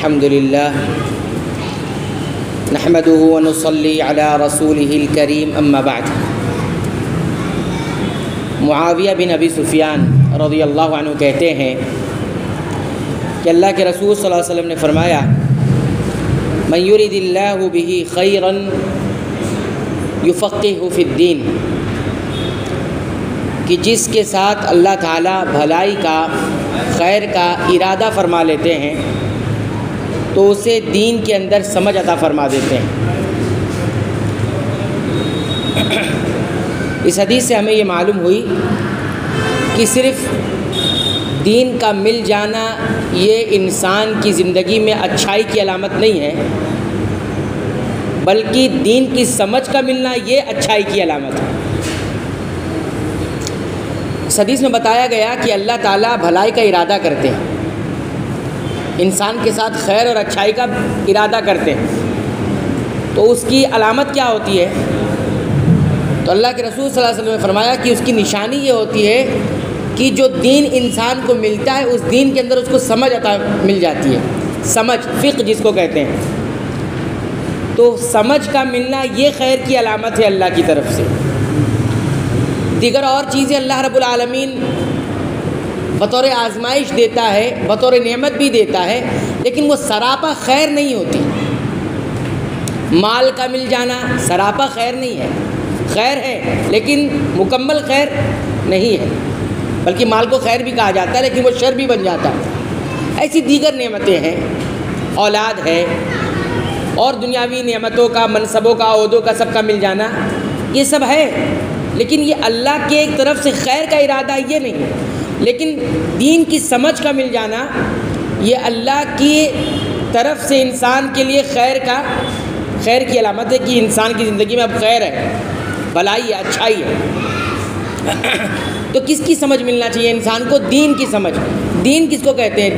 الحمد للہ نحمده ونصلی علی رسوله الکریم اما بعد۔ معاویہ بن ابی سفیان رضی اللہ عنہ کہتے ہیں کہ اللہ کے رسول صلی اللہ علیہ وسلم نے فرمایا من یرد اللہ بہ خیرا یفقہہ فی الدین، کہ جس کے ساتھ اللہ تعالیٰ بھلائی کا، خیر کا ارادہ فرما لیتے ہیں تو اسے دین کے اندر سمجھ عطا فرما دیتے ہیں۔ اس حدیث سے ہمیں یہ معلوم ہوئی کہ صرف دین کا مل جانا یہ انسان کی زندگی میں اچھائی کی علامت نہیں ہے، بلکہ دین کی سمجھ کا ملنا یہ اچھائی کی علامت ہے۔ اس حدیث میں بتایا گیا کہ اللہ تعالیٰ بھلائی کا ارادہ کرتے ہیں، انسان کے ساتھ خیر اور اچھائی کا ارادہ کرتے ہیں، تو اس کی علامت کیا ہوتی ہے؟ تو اللہ کے رسول صلی اللہ علیہ وسلم نے فرمایا کہ اس کی نشانی یہ ہوتی ہے کہ جو دین انسان کو ملتا ہے اس دین کے اندر اس کو سمجھ عطا مل جاتی ہے، سمجھ، فقہ جس کو کہتے ہیں۔ تو سمجھ کا ملنا یہ خیر کی علامت ہے اللہ کی طرف سے۔ دیگر اور چیزیں اللہ رب العالمین بطور آزمائش دیتا ہے، بطور نعمت بھی دیتا ہے، لیکن وہ سراپا خیر نہیں ہوتی۔ مال کا مل جانا سراپا خیر نہیں ہے، خیر ہے لیکن مکمل خیر نہیں ہے، بلکہ مال کو خیر بھی کہا جاتا ہے لیکن وہ شر بھی بن جاتا ہے۔ ایسی دیگر نعمتیں ہیں، اولاد ہے اور دنیاوی نعمتوں کا، منصبوں کا، عہدوں کا، سب کا مل جانا یہ سب ہے، لیکن یہ اللہ کے ایک طرف سے خیر کا ارادہ یہ نہیں ہے۔ لیکن دین کی سمجھ کا مل جانا یہ اللہ کی طرف سے انسان کے لیے خیر کی علامت ہے کہ انسان کی زندگی میں اب خیر ہے، بھلائی ہے، اچھائی ہے۔ تو کس کی سمجھ ملنا چاہیے انسان کو؟ دین کی سمجھ۔ دین کس کو کہتے ہیں؟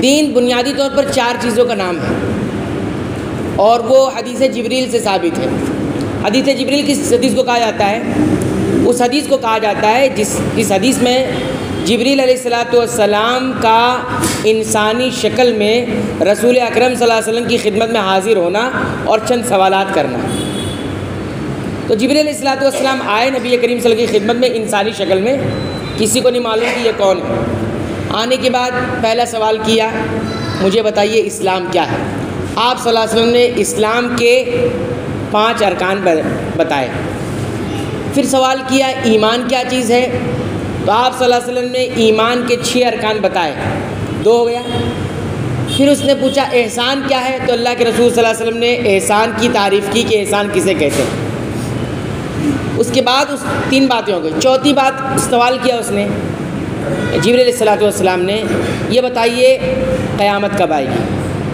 دین بنیادی طور پر 4 چیزوں کا نام ہے، اور وہ حدیث جبریل سے ثابت ہے۔ حدیث جبریل کس حدیث کو کہا جاتا ہے؟ اس حدیث کو کہا جاتا ہے جس حدیث میں جبریل علیہ السلام کا انسانی شکل میں رسول اکرم صلی اللہ علیہ وسلم کی خدمت میں حاضر ہونا اور چند سوالات کرنا۔ تو جبریل علیہ السلام آئے نبی کریم صلی اللہ علیہ وسلم کی خدمت میں انسانی شکل میں، کسی کو نہیں معلوم کہ یہ کون ہے۔ آنے کے بعد پہلا سوال کیا، مجھے بتائیے اسلام کیا ہے؟ آپ صلی اللہ علیہ وسلم نے اسلام کے 5 ارکان بتائے۔ پھر سوال کیا ایمان کیا چیز ہے؟ تو آپ صلی اللہ علیہ وسلم نے ایمان کے 6 ارکان بتائے، 2 ہو گیا۔ پھر اس نے پوچھا احسان کیا ہے؟ تو اللہ کے رسول صلی اللہ علیہ وسلم نے احسان کی تعریف کی کہ احسان کسے کہتے ہیں۔ اس کے بعد 3 باتیں ہو گئی۔ چوتھی بات سوال کیا اس نے جبریل علیہ السلام نے، یہ بتائیے قیامت کب آئے گی؟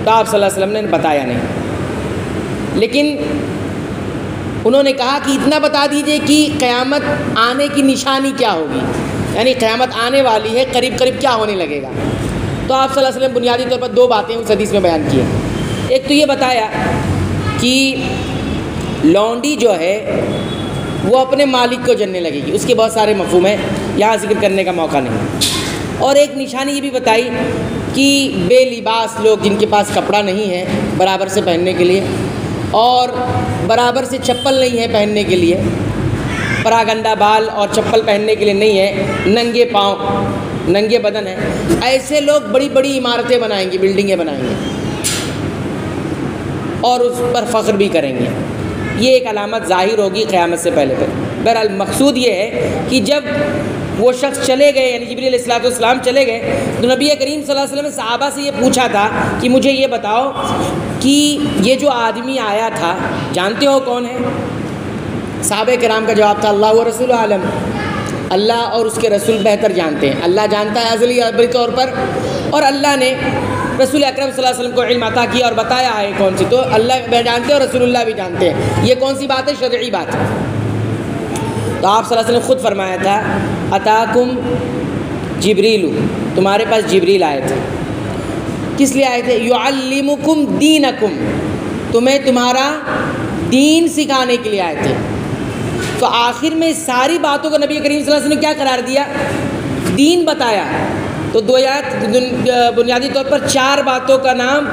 تو آپ صلی اللہ علیہ وسلم نے بتایا نہیں، لیکن انہوں نے کہا کہ اتنا بتا دیجئے کہ قیامت آنے کی نشانی کیا ہوگی، یعنی قیامت آنے والی ہے، قریب قریب کیا ہونے لگے گا۔ تو آپ صلی اللہ علیہ وسلم بنیادی طور پر 2 باتیں اس حدیث میں بیان کی ہیں۔ ایک تو یہ بتایا کہ لونڈی جو ہے وہ اپنے مالک کو جننے لگے گی، اس کے بہت سارے مفہوم ہیں، یہاں ذکر کرنے کا موقع نہیں۔ اور ایک نشانی یہ بھی بتائی کہ بے لباس لوگ، جن کے پاس کپڑا نہیں ہے برابر سے پہننے کے لیے اور برابر سے چپل نہیں ہے پہننے کے لیے، پراگندہ بال اور چپل پہننے کے لیے نہیں ہے، ننگے پاؤں، ننگے بدن ہیں، ایسے لوگ بڑی بڑی عمارتیں بنائیں گے، بلڈنگیں بنائیں گے اور اس پر فخر بھی کریں گے۔ یہ ایک علامت ظاہر ہوگی قیامت سے پہلے پہ۔ بہرحال مقصود یہ ہے کہ جب وہ شخص چلے گئے، یعنی جبریل علیہ السلام چلے گئے، تو نبی کریم صلی اللہ علیہ وسلم نے صحابہ سے یہ پوچھا تھا کہ مجھے یہ بتاؤ کہ یہ جو آدمی آیا تھا جانتے ہو کون ہے؟ صحابہ کرام کا جواب تھا اللہ و رسول عالم، اللہ اور اس کے رسول بہتر جانتے ہیں۔ اللہ جانتا ہے ازلی ابری طور پر، اور اللہ نے رسول اکرم صلی اللہ علیہ وسلم کو علم عطا کیا اور بتایا ہے کون سی، تو اللہ بھی جانتے ہیں اور رسول اللہ بھی جانتے ہیں۔ یہ کون سی بات ہے؟ شرعی بات ہے۔ تو آپ صلی اللہ علیہ وسلم نے خود فرمایا تھا اتاکم جبریل، تمہارے پاس جبریل آئے تھے۔ کس لیے آئے تھے؟ یعلمکم دینکم، تمہیں تمہارا دین سکھانے کے لیے آئے تھے۔ تو آخر میں ساری باتوں کو نبی کریم صلی اللہ علیہ وسلم نے کیا قرار دیا؟ دین بتایا، تو بنیادی طور پر 4 باتوں کا نام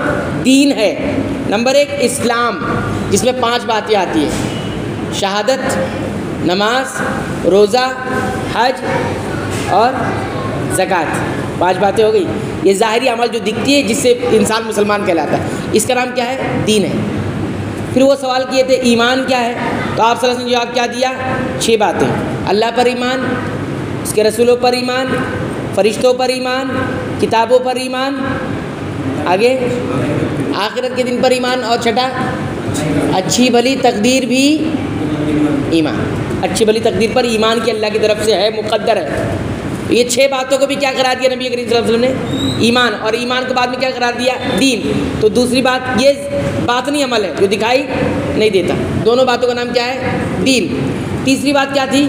دین ہے۔ نمبر 1 اسلام، جس میں 5 باتیں آتی ہیں: شہادت، نماز، روزہ، حج اور زکوٰۃ۔ 5 باتیں ہو گئی۔ یہ ظاہری عمل جو دکھتی ہے جس سے انسان مسلمان کہلاتا ہے، اس کا نام کیا ہے؟ دین ہے۔ پھر وہ سوال کیے تھے ایمان کیا ہے، تو آپ صلی اللہ علیہ وسلم نے جواب کیا دیا؟ 6 باتیں: اللہ پر ایمان، اس کے رسولوں پر ایمان، فرشتوں پر ایمان، کتابوں پر ایمان، آگے آخرت کے دن پر ایمان، اور چھٹا اچھی بھلی تقدیر بھی ایمان۔ اچھی بھلی تقدیر پر ایمان کی اللہ کی طرف سے ہے، مقدر ہے۔ یہ 6 باتوں کو بھی کیا قرار دیا نبی کریم صلی اللہ علیہ وسلم نے؟ ایمان۔ اور ایمان کے بعد میں کیا قرار دیا؟ دین۔ تو دوسری بات یہ باطنی عمل ہے جو دکھائی نہیں دیتا، دونوں باتوں کا نام کیا ہے؟ دین۔ تیسری بات کیا تھی؟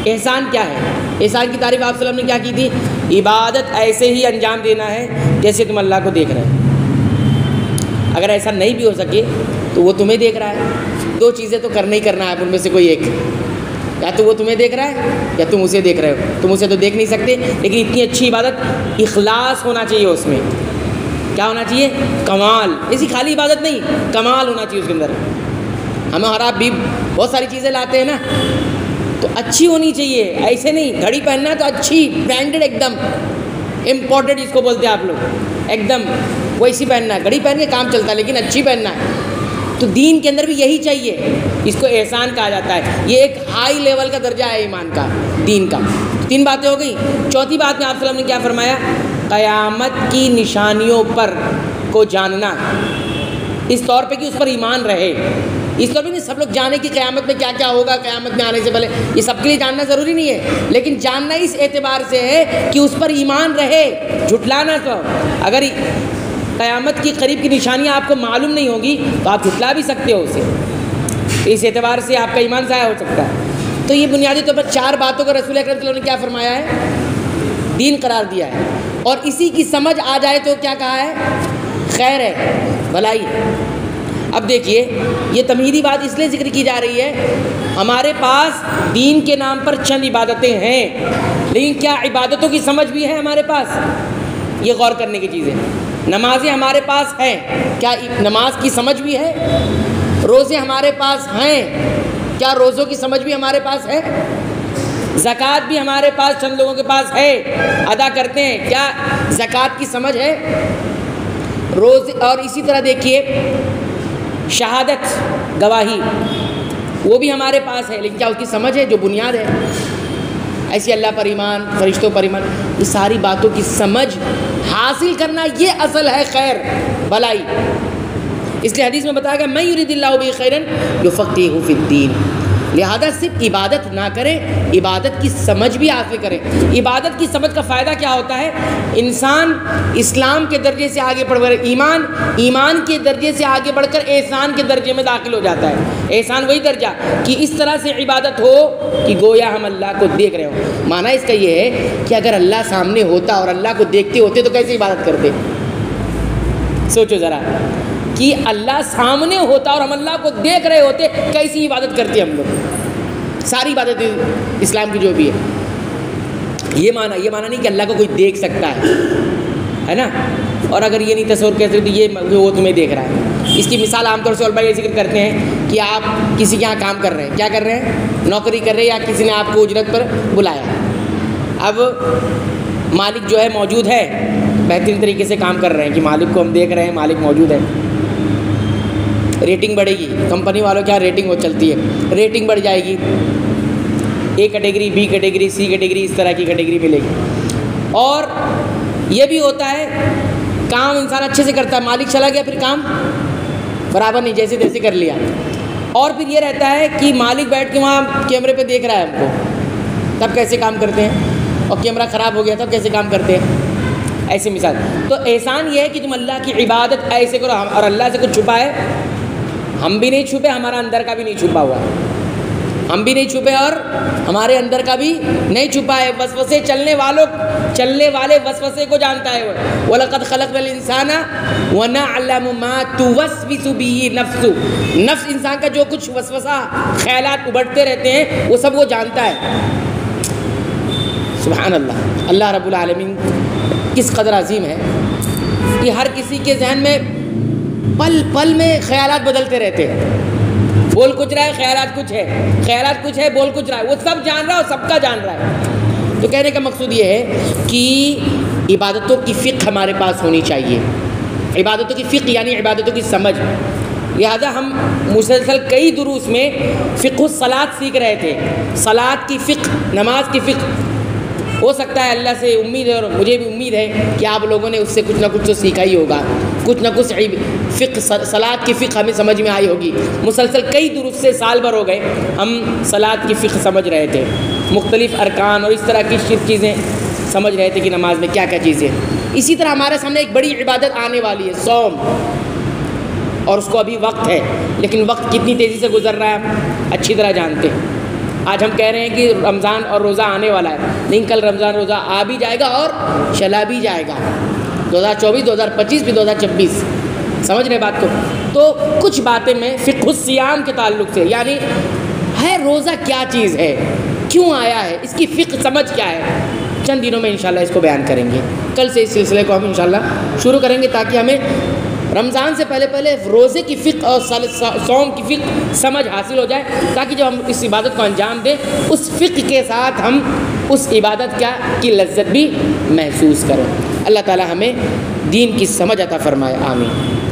احسان کیا ہے؟ احسان کی تعریف آپ صلی اللہ علیہ وسلم نے کیا کی تھی؟ عبادت ایسے ہی انجام دینا ہے جیسے تم اللہ کو دیکھ رہے ہو۔ اگر ایسا نہیں بھی ہو سکے تو وہ تمہیں دیکھ رہا ہے۔ 2 چیزیں تو کرنا ہی کرنا ہے، ان میں سے کوئی ایک، یا تو وہ تمہیں دیکھ رہا ہے یا تم اسے دیکھ رہے ہو۔ تم اسے تو دیکھ نہیں سکتے، لیکن اتنی اچھی عبادت، اخلاص ہونا چاہیے اس میں۔ کیا ہونا چاہیے؟ کمال۔ ایسی خالی عبادت نہیں، کمال ہونا چاہیے اس کے اندر۔ ہم اور آپ بھی بہت ساری چیزیں لاتے ہیں نا، تو اچھی ہونی چاہیے، ایسے نہیں۔ گھڑی پہننا ہے تو اچھی برانڈڈ، ایک دم امپورٹڈ جس کو بولتے ہیں آپ لوگ، ایک دم ویسی پہننا ہے۔ گھڑی پہن کے کام چلتا ہے لیکن اچھی پہننا ہے۔ تو دین کے اندر بھی یہی چاہیے، اس کو احسان کہا جاتا ہے۔ یہ ایک ہائی لیول کا درجہ ہے ایمان کا، دین کا۔ 3 باتیں ہو گئی۔ چوتھی بات میں آپ صلی اللہ علیہ وسلم نے کیا فرمایا؟ قیامت کی نشانیوں پر کو جاننا، اس طور پہ کہ اس پر ایمان رہے۔ اس طور پہ نہیں سب لوگ جانے کہ قیامت میں کیا کیا ہوگا، قیامت میں آنے سے پہلے، یہ سب کے لیے جاننا ضروری نہیں ہے، لیکن جاننا اس اعتبار سے ہے کہ اس پر ایمان رہے، جھٹلانا۔ تو اگر قیامت کی قریب کی نشانیاں آپ کو معلوم نہیں ہوگی تو آپ جھٹلا بھی سکتے ہو اسے، اس اعتبار سے آپ کا ایمان ضائع ہو سکتا ہے۔ تو یہ بنیادی طور پر 4 باتوں کو رسول اکرم صلی اللہ علیہ وسلم نے کیا فرمایا ہے؟ دین قرار دیا ہے۔ اور اسی کی سمجھ آ جائے تو کیا کہا ہے؟ خیر ہے، بھلائی ہے۔ اب دیکھیے، یہ تمہیدی بات اس لیے ذکر کی جا رہی ہے، ہمارے پاس دین کے نام پر چند عبادتیں ہیں، لیکن کیا عبادتوں کی سمجھ بھی ہے ہمارے پاس؟ یہ غور کرنے کی چیز ہے۔ نمازیں ہمارے پاس ہیں، کیا نماز کی سمجھ بھی ہے؟ روزے ہمارے پاس ہیں، کیا روزوں کی سمجھ بھی ہمارے پاس ہے؟ زکوٰۃ بھی ہمارے پاس چند لوگوں کے پاس ہے، ادا کرتے ہیں، کیا زکوٰۃ کی سمجھ ہے؟ روزے، اور اسی طرح دیکھیے شہادت، گواہی، وہ بھی ہمارے پاس ہے، لیکن کیا اس کی سمجھ ہے جو بنیاد ہے؟ ایسی اللہ پر ایمان، فرشتوں پر ایمان، یہ ساری باتوں کی سمجھ حاصل کرنا، یہ اصل ہے خیر، بھلائی۔ اس لیے حدیث میں بتایا گیا، من یرید اللہ بہ خیرا یفقہہ فی الدین۔ لہذا صرف عبادت نہ کریں، عبادت کی سمجھ بھی حاصل کریں۔ عبادت کی سمجھ کا فائدہ کیا ہوتا ہے؟ انسان اسلام کے درجے سے آگے بڑھ کر ایمان کے درجے سے آگے بڑھ کر احسان کے درجے میں داخل ہو جاتا ہے۔ احسان وہی درجہ کہ اس طرح سے عبادت ہو کہ گویا ہم اللہ کو دیکھ رہے ہوں۔ معنی اس کا یہ ہے کہ اگر اللہ سامنے ہوتا اور اللہ کو دیکھتے ہوتے تو کیسے عبادت کرتے؟ سوچو ذرا، کہ اللہ سامنے ہوتا اور ہم اللہ کو دیکھ رہے ہوتے، کیسی عبادت کرتے ہم لوگ؟ ساری عبادت اسلام کی جو بھی ہے، یہ معنی نہیں کہ اللہ کو کوئی دیکھ سکتا ہے نا، اور اگر یہ نہیں تصور کر سکتے یہ وہ تمہیں دیکھ رہا ہے۔ اس کی مثال عام طور سے علماء یہ ذکر کرتے ہیں کہ آپ کسی کے یہاں کام کر رہے ہیں، کیا کر رہے ہیں؟ نوکری کر رہے ہیں، یا کسی نے آپ کو اجرت پر بلایا، اب مالک جو ہے موجود ہے، بہترین طریقے سے کام کر رہے ہیں کہ مالک کو ہم دیکھ رہے ہیں، مالک موجود ہے، ریٹنگ بڑھے گی، کمپنی والوں کیا ریٹنگ وہ چلتی ہے، ریٹنگ بڑھ جائے گی، A category, B category, C category, اس طرح کی کیٹیگری ملے گی۔ اور یہ بھی ہوتا ہے کام انسان اچھے سے کرتا ہے، مالک چلا گیا پھر کام برابر نہیں، جیسے تیسے کر لیا۔ اور پھر یہ رہتا ہے کہ مالک بیٹھ کے وہاں کیمرے پہ دیکھ رہا ہے ہم کو، تب کیسے کام کرتے ہیں، اور کیمرہ خراب ہو گیا تب کیسے کام کرتے ہیں، ایسی مثال۔ تو احسان یہ ہے کہ تم اللہ کی عبادت ایسے کرو، اور اللہ سے کچھ چھپا ہے، ہم بھی نہیں چھپے، ہمارا اندر کا بھی نہیں چھپا ہوا، ہم بھی نہیں چھپے اور ہمارے اندر کا بھی نہیں چھپا ہے۔ وسوسے چلنے والے وسوسے کو جانتا ہے۔ وَلَقَدْ خَلَقْنَا الْإِنسَانَ وَنَعْلَمُ مَا تُوَسْوِسُ بِهِ نَفْسُهُ، نفس انسان کا جو کچھ وسوسہ خیالات ابھرتے رہتے ہیں وہ سب وہ جانتا ہے۔ سبحان اللہ، اللہ رب العالمین کس قدر عظیم ہے کہ ہر کسی کے ذہن میں پل پل میں خیالات بدلتے رہتے ہیں. بول کچھ رہا ہے، خیالات کچھ ہے، خیالات کچھ ہے، بول کچھ رہا ہے. وہ سب جان رہا ہے اور سب کا جان رہا ہے. تو کہنے کا مقصود یہ ہے کہ عبادتوں کی فقہ ہمارے پاس ہونی چاہیے. عبادتوں کی فقہ یعنی عبادتوں کی سمجھ. لہذا ہم مسلسل کئی دروس میں فقہ الصلاۃ سیکھ رہے تھے. صلاۃ کی فقہ، نماز کی فقہ. ہو سکتا ہے اللہ سے امید ہے اور مجھے بھی امید ہے کہ آپ لوگوں نے اس سے کچھ نہ کچھ تو سیکھا ہی ہوگا، کچھ نہ کچھ فقہ صلاۃ کی فقہ ہمیں سمجھ میں آئی ہوگی. مسلسل کئی دروس سے سال بھر ہو گئے ہم صلاۃ کی فقہ سمجھ رہے تھے، مختلف ارکان اور اس طرح کی چیزیں سمجھ رہے تھے کہ نماز میں کیا کیا چیزیں. اسی طرح ہمارے سامنے ایک بڑی عبادت آنے والی ہے، صوم. اور اس کو ابھی وقت ہے، لیکن وقت کتنی تیزی سے گزر رہا ہے ہم اچھی طرح جانتے ہیں. آج ہم کہہ رہے ہیں کہ رمضان اور روزہ آنے والا ہے، لیکن کل رمضان روزہ آ بھی جائے گا اور چلا بھی جائے گا. 2024 2025 بھی 2026. سمجھ رہے بات کو؟ تو کچھ باتیں میں فقہ الصیام کے تعلق سے، یعنی ہے روزہ کیا چیز ہے، کیوں آیا ہے، اس کی فقہ سمجھ کیا ہے، چند دنوں میں انشاءاللہ اس کو بیان کریں گے. کل سے اس سلسلے کو ہم انشاءاللہ شروع کریں گے تاکہ ہمیں رمضان سے پہلے روزے کی فقہ اور صوم کی فقہ سمجھ حاصل ہو جائے، تاکہ جب ہم اس عبادت کو انجام دیں اس فقہ کے ساتھ ہم اس عبادت کی لذت بھی محسوس کریں. اللہ تعالی ہمیں دین کی سمجھ عطا فرمائے. آمین.